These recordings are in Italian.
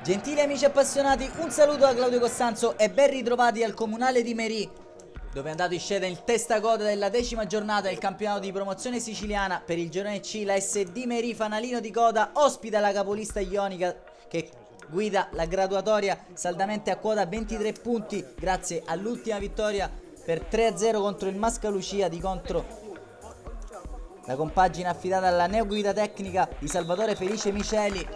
Gentili amici appassionati, un saluto da Claudio Costanzo e ben ritrovati al Comunale di Merì, dove è andato in scena il testacoda della 10ª giornata del campionato di promozione siciliana. Per il girone C la SD Merì Fanalino di coda ospita la capolista ionica che guida la graduatoria saldamente a quota 23 punti grazie all'ultima vittoria per 3-0 contro il Mascalucia. Di contro la compagine affidata alla neoguida tecnica di Salvatore Felice Miceli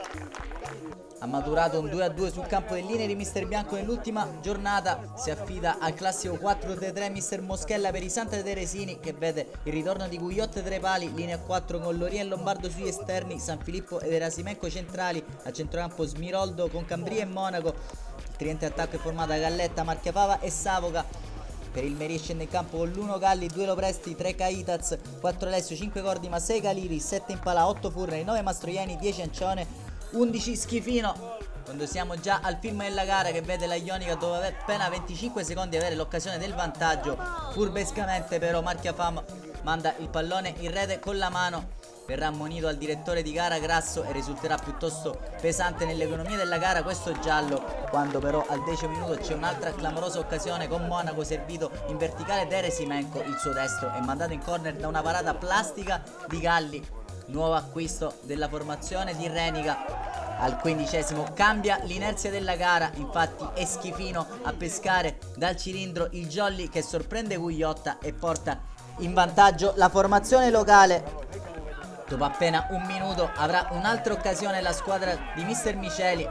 ha maturato un 2-2 sul campo dell'Ineri. Mister Bianco nell'ultima giornata si affida al classico 4-3-3 Mister Moschella per i Santa Teresini, che vede il ritorno di Gugliotte tra i pali, linea 4 con Loria e Lombardo sugli esterni, San Filippo ed Erasimenco centrali, a centrocampo Smiroldo con Cambria e Monaco. Il tridente attacco è formato da Galletta, Marchiafava e Savoca. Per il Merì scende in campo con l'1 Galli, 2 Lopresti, 3 Caitaz, 4 Alessio, 5 Cordima, 6 Caliri, 7 Impala, 8 Furri, 9 Mastroieni, 10 Ancione, 11 Schifino. Quando siamo già al film della gara che vede la Ionica dopo appena 25 secondi avere l'occasione del vantaggio, furbescamente però Marchiafava manda il pallone in rete con la mano. Verrà ammonito al direttore di gara Grasso e risulterà piuttosto pesante nell'economia della gara questo giallo, quando però al 10° minuto c'è un'altra clamorosa occasione con Monaco servito in verticale da Erasimenco, il suo destro è mandato in corner da una parata plastica di Galli. Nuovo acquisto della formazione di Renica. Al 15° cambia l'inerzia della gara, infatti è Schifino a pescare dal cilindro il jolly che sorprende Gugliotta e porta in vantaggio la formazione locale. Dopo appena un minuto avrà un'altra occasione la squadra di Mister Miceli,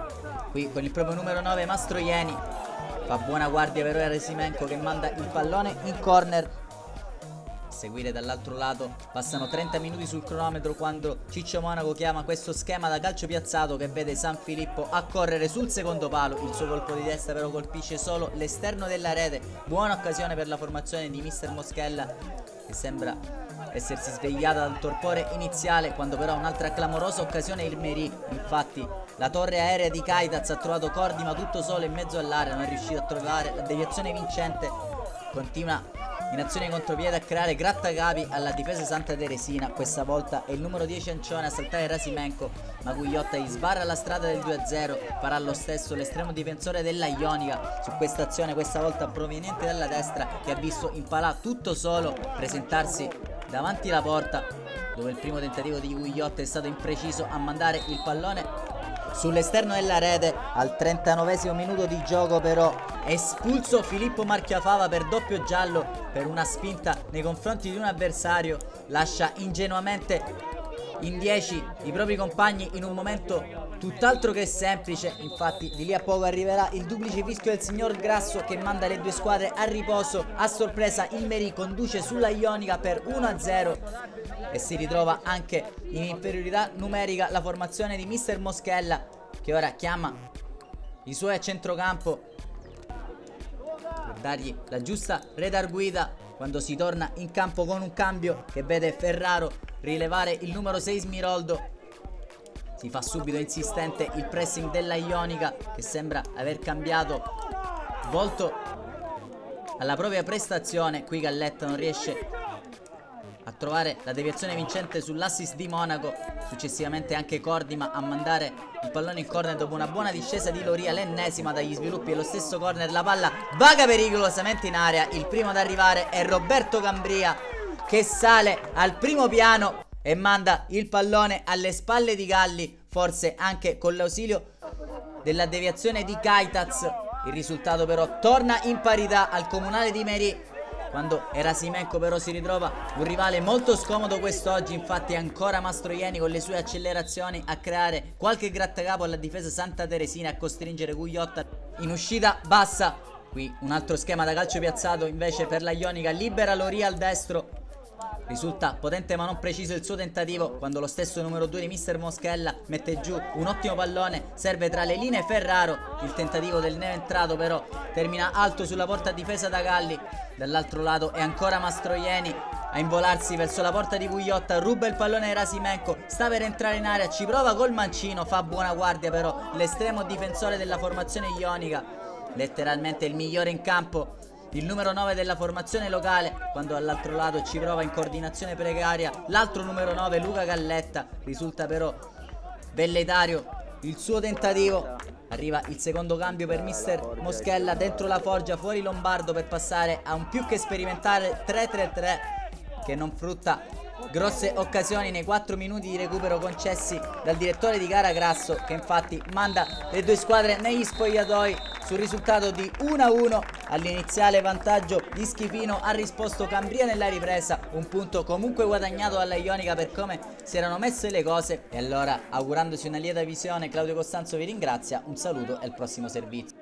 qui con il proprio numero 9 Mastroieni. Fa buona guardia però Erasimenco che manda il pallone in corner. Seguire dall'altro lato passano 30 minuti sul cronometro quando Ciccio Monaco chiama questo schema da calcio piazzato che vede San Filippo a correre sul secondo palo. Il suo colpo di testa però colpisce solo l'esterno della rete. Buona occasione per la formazione di Mister Moschella, che sembra essersi svegliata dal torpore iniziale, quando però un'altra clamorosa occasione il Merì. Infatti la torre aerea di Caitaz ha trovato Cordima tutto solo in mezzo all'area, non è riuscito a trovare la deviazione vincente. Continua in azione contropiede a creare grattacapi alla difesa Santa Teresina. Questa volta è il numero 10 Ancione a saltare Erasimenco, ma Gugliotta gli sbarra la strada del 2-0. Farà lo stesso l'estremo difensore della Ionica su questa azione, questa volta proveniente dalla destra, che ha visto Impalà tutto solo presentarsi davanti alla porta, dove il primo tentativo di Gugliotta è stato impreciso a mandare il pallone sull'esterno della rete. Al 39° minuto di gioco però è espulso Filippo Marchiafava per doppio giallo per una spinta nei confronti di un avversario. Lascia ingenuamente in 10 i propri compagni in un momento tutt'altro che semplice. Infatti di lì a poco arriverà il duplice fischio del signor Grasso che manda le due squadre a riposo. A sorpresa il Merì conduce sulla Ionica per 1-0 e si ritrova anche in inferiorità numerica la formazione di Mister Moschella, che ora chiama i suoi a centrocampo per dargli la giusta redarguita quando si torna in campo con un cambio che vede Ferraro rilevare il numero 6 Smiroldo. Si fa subito insistente il pressing della Ionica, che sembra aver cambiato volto alla propria prestazione. Qui Galletta non riesce a trovare la deviazione vincente sull'assist di Monaco. Successivamente anche Cordima a mandare il pallone in corner dopo una buona discesa di Loria, l'ennesima dagli sviluppi dello stesso corner. La palla vaga pericolosamente in area, il primo ad arrivare è Roberto Cambria, che sale al primo piano e manda il pallone alle spalle di Galli, forse anche con l'ausilio della deviazione di Caitaz. Il risultato però torna in parità al Comunale di Merì, quando Erasimenco però si ritrova un rivale molto scomodo quest'oggi. Infatti è ancora Mastroieni con le sue accelerazioni a creare qualche grattacapo alla difesa Santa Teresina, a costringere Gugliotta in uscita bassa. Qui un altro schema da calcio piazzato invece per la Ionica, libera Loria al destro. Risulta potente ma non preciso il suo tentativo, quando lo stesso numero 2 di Mister Moschella mette giù un ottimo pallone, serve tra le linee Ferraro. Il tentativo del neoentrato però termina alto sulla porta difesa da Galli. Dall'altro lato è ancora Mastroieni a involarsi verso la porta di Gugliotta, ruba il pallone a Erasimenco, sta per entrare in area, ci prova col mancino, fa buona guardia però l'estremo difensore della formazione ionica, letteralmente il migliore in campo, il numero 9 della formazione locale, quando dall'altro lato ci prova in coordinazione precaria l'altro numero 9 Luca Galletta. Risulta però velleitario il suo tentativo. Arriva il secondo cambio per mister Moschella, dentro la Foggia, fuori Lombardo per passare a un più che sperimentale 3-3-3 che non frutta grosse occasioni nei 4 minuti di recupero concessi dal direttore di gara Grasso, che infatti manda le due squadre negli spogliatoi. Sul risultato di 1-1 all'iniziale vantaggio di Schifino ha risposto Cambria nella ripresa, un punto comunque guadagnato dalla Ionica per come si erano messe le cose. E allora, augurandosi una lieta visione, Claudio Costanzo vi ringrazia, un saluto e al prossimo servizio.